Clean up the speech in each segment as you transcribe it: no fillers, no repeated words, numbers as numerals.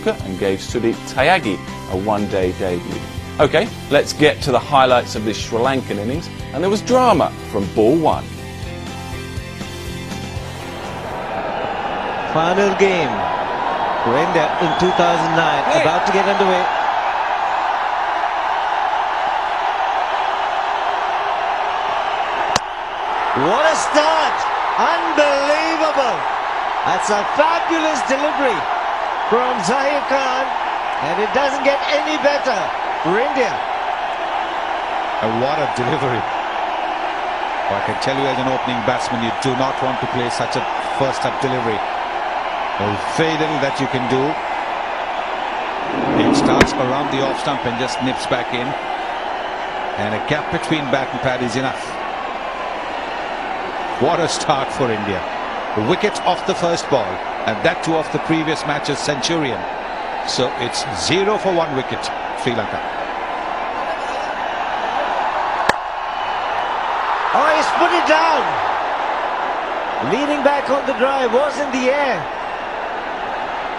Lanka and gave Sudeep Tyagi a one-day debut. OK, let's get to the highlights of this Sri Lankan innings, and there was drama from ball one. Final game for India in 2009, about to get underway. What a start! Unbelievable! That's a fabulous delivery from Zahir Khan, and it doesn't get any better for India. What a delivery. I can tell you, as an opening batsman, you do not want to play such a first-up delivery. There's very little that you can do. It starts around the off-stump and just nips back in. And a gap between bat and pad is enough. What a start for India. The wicket off the first ball, and that too off the previous match's centurion. So it's 0 for 1 wicket, Sri Lanka. Oh, he's put it down. Leading back on the drive was in the air.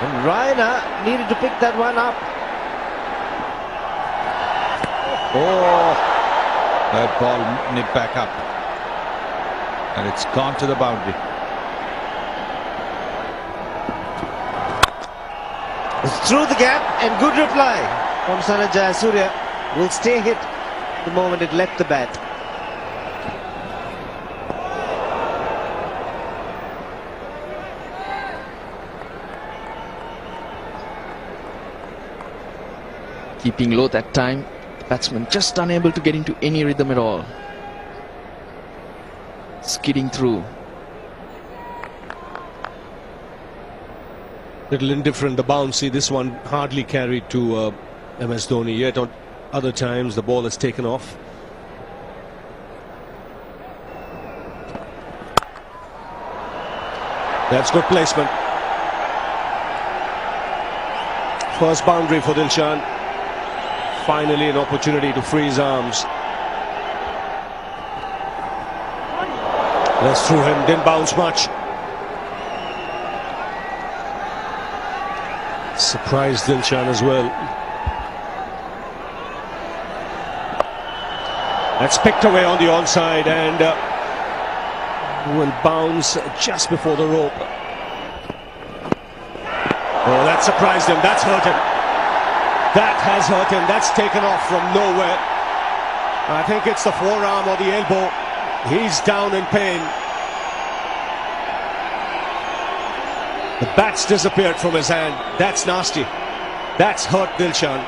And Raina needed to pick that one up. Oh, that ball nipped back up. And it's gone to the boundary. It's through the gap, and good reply from Sanat Jayasuriya. Will stay hit the moment it left the bat. Keeping low that time, the batsman just unable to get into any rhythm at all. Skidding through. Little indifferent, the bouncy. This one hardly carried to MS Dhoni, yet on other times the ball has taken off. That's good placement. First boundary for Dilshan. Finally an opportunity to free his arms. That's through him, didn't bounce much. Surprised Dilshan as well. That's picked away on the onside and will bounce just before the rope. Oh, that surprised him, that's hurt him. That has hurt him, that's taken off from nowhere. I think it's the forearm or the elbow. He's down in pain. The bat's disappeared from his hand. That's nasty. That's hurt Dilshan.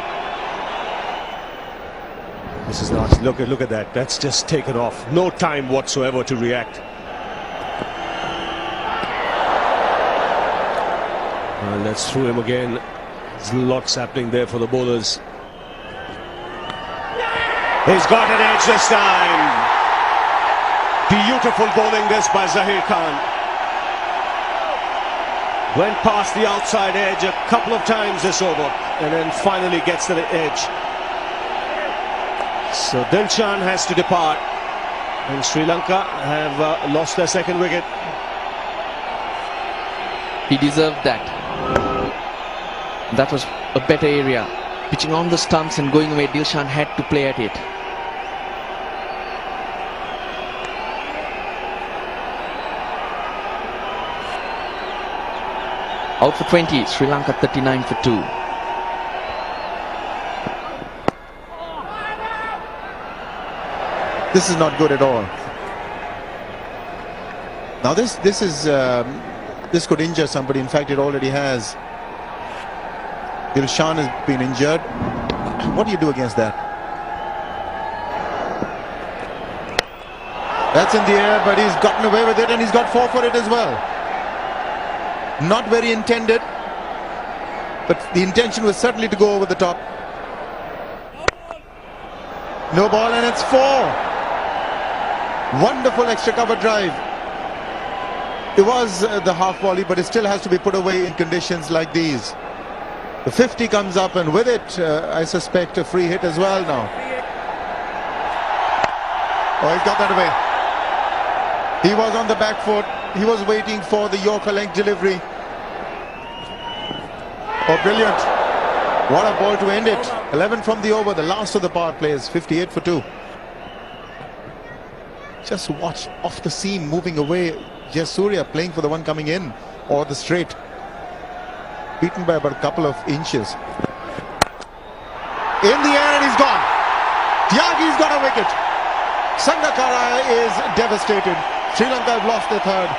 This is nasty. Look at that. That's just taken off. No time whatsoever to react. And that's through him again. There's lots happening there for the bowlers. He's got an edge this time. Beautiful bowling this by Zahir Khan. Went past the outside edge a couple of times this over and then finally gets to the edge. So Dilshan has to depart and Sri Lanka have lost their second wicket. He deserved that. That was a better area. Pitching on the stumps and going away, Dilshan had to play at it. Out for 20, Sri Lanka 39 for 2. This is not good at all. Now this could injure somebody. In fact, it already has. Dilshan has been injured. What do you do against that? That's in the air, but he's gotten away with it, and he's got 4 for it as well. Not very intended, but the intention was certainly to go over the top. No ball, and it's 4. Wonderful extra cover drive. It was the half volley, but it still has to be put away in conditions like these. The 50 comes up, and with it, I suspect a free hit as well now. Oh, he's got that away. He was on the back foot. He was waiting for the Yorker length delivery. Oh, brilliant. What a ball to end it. 11 from the over, the last of the power plays, 58 for 2. Just watch off the seam, moving away. Jayasuriya playing for the one coming in, or the straight. Beaten by about a couple of inches. In the air, and he's gone. Tyagi's got a wicket. Sangakkara is devastated. Sri Lanka have lost their third.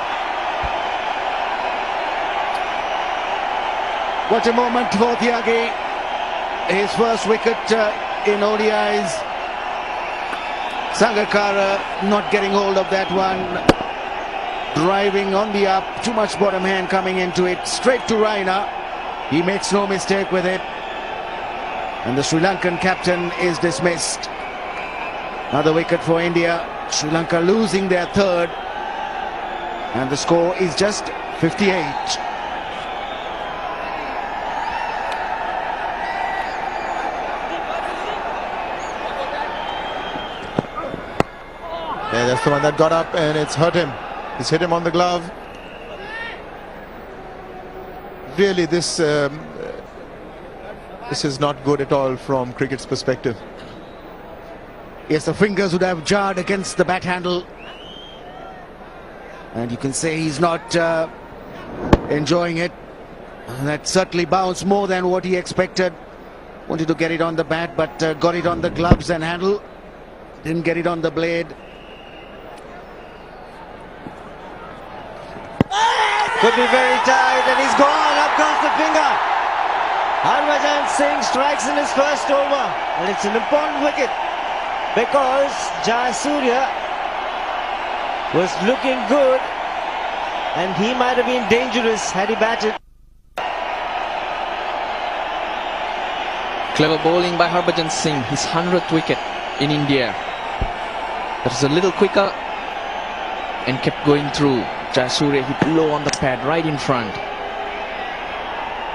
What a moment for Tyagi. His first wicket in ODIs. Sangakkara not getting hold of that one. Driving on the up. Too much bottom hand coming into it. Straight to Raina. He makes no mistake with it. And the Sri Lankan captain is dismissed. Another wicket for India. Sri Lanka losing their third. And the score is just 58. Yeah, that's the one that got up and it's hurt him. He's hit him on the glove. Really, this is not good at all from cricket's perspective. Yes, the fingers would have jarred against the bat handle. And you can say he's not enjoying it. That certainly bounced more than what he expected. Wanted to get it on the bat, but got it on the gloves and handle. Didn't get it on the blade. Could be very tight, and he's gone. Up comes the finger. Harbhajan Singh strikes in his first over, and it's an important wicket because Jayasuriya was looking good, and he might have been dangerous had he batted. Clever bowling by Harbhajan Singh, his 100th wicket in India. That was a little quicker and kept going through. Jayasuriya hit low on the pad right in front.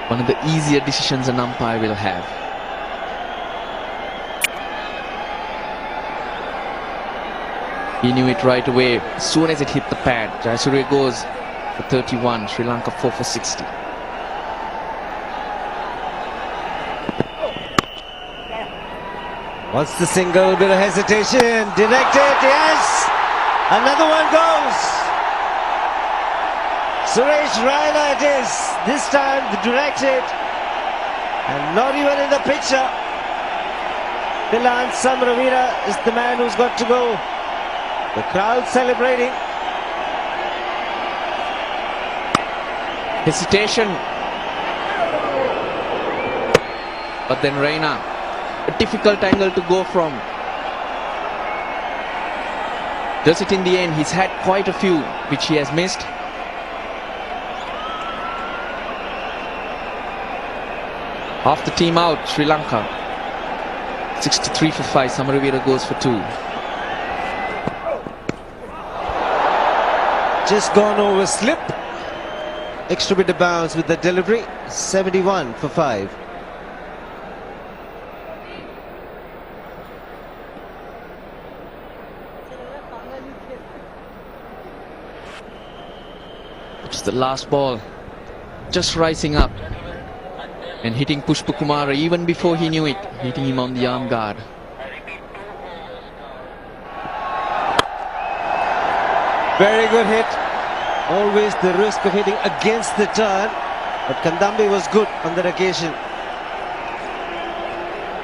One of the easier decisions an umpire will have. He knew it right away as soon as it hit the pad. Jayasuriya goes for 31, Sri Lanka 4 for 60. What's the single? Bit of hesitation. Directed, yes! Another one goes. Suresh Raina it is. This time the directed. And not even in the picture. Milan Samravira is the man who's got to go. The crowd celebrating. Hesitation. But then Raina, a difficult angle to go from. Does it in the end. He's had quite a few which he has missed. Half the team out, Sri Lanka. 63 for 5, Samravira goes for 2. Just gone over slip. Extra bit of bounce with the delivery. 71 for 5. It's the last ball. Just rising up. And hitting Pushpa Kumara even before he knew it. Hitting him on the arm guard. Very good hit. Always the risk of hitting against the turn. But Kandambi was good on that occasion.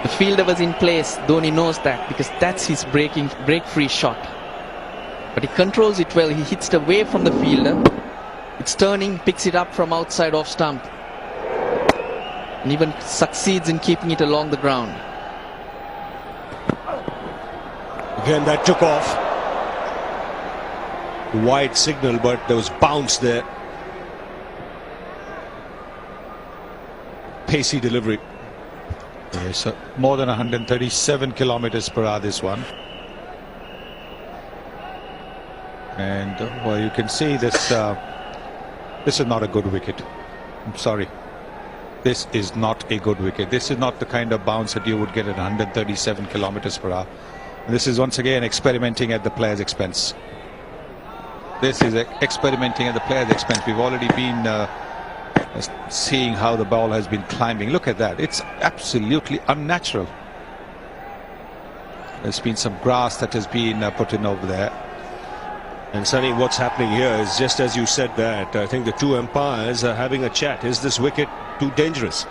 The fielder was in place. Dhoni knows that because that's his break-free shot. But he controls it well. He hits it away from the fielder. It's turning, picks it up from outside off stump. And even succeeds in keeping it along the ground. Again, that took off. Wide signal, but there was bounce there. Pacey delivery. Yes, more than 137 kilometers per hour this one. And well, you can see this. This is not a good wicket. I'm sorry. This is not a good wicket. This is not the kind of bounce that you would get at 137 kilometers per hour. This is once again experimenting at the player's expense. This is experimenting at the player's expense. We've already been Just seeing how the ball has been climbing. Look at that. It's absolutely unnatural. There's been some grass that has been put in over there. And Sonny, what's happening here is just as you said that. I think the two umpires are having a chat. Is this wicket too dangerous?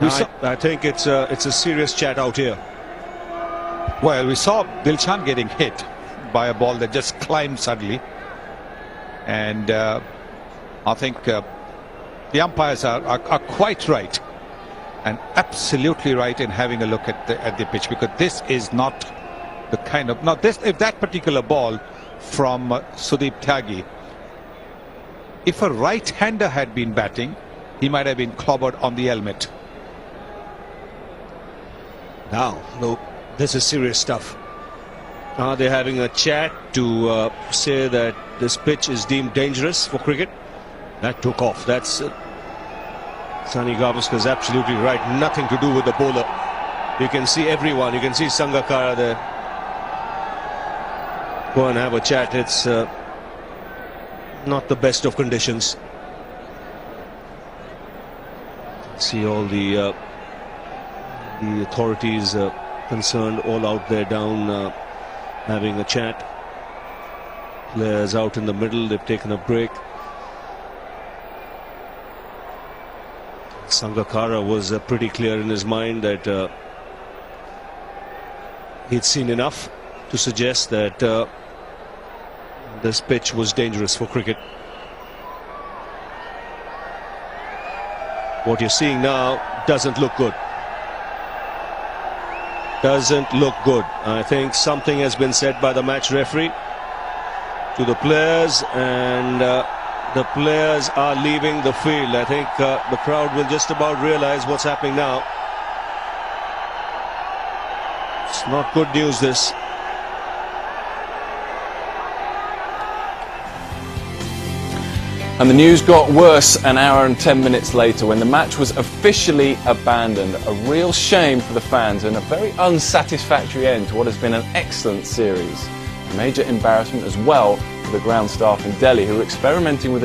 I think it's a serious chat out here. Well, we saw Dilshan getting hit by a ball that just climbed suddenly. And I think the umpires are quite right. And absolutely right in having a look at the pitch, because this is not the kind of if that particular ball from Sudeep Tyagi, if a right-hander had been batting, he might have been clobbered on the helmet. Now, no, this is serious stuff. Are they having a chat to say that this pitch is deemed dangerous for cricket? That took off. That's Sunny Gavaskar is absolutely right. Nothing to do with the bowler. You can see everyone. You can see Sangakkara there. Go and have a chat. It's not the best of conditions. See all the authorities concerned all out there down having a chat. Players out in the middle. They've taken a break. Sangakkara was pretty clear in his mind that he'd seen enough to suggest that this pitch was dangerous for cricket. What you're seeing now doesn't look good. Doesn't look good. I think something has been said by the match referee to the players, and the players are leaving the field. I think the crowd will just about realize what's happening now. It's not good news, this. And the news got worse an hour and 10 minutes later when the match was officially abandoned. A real shame for the fans and a very unsatisfactory end to what has been an excellent series. A major embarrassment as well for the ground staff in Delhi, who are experimenting with a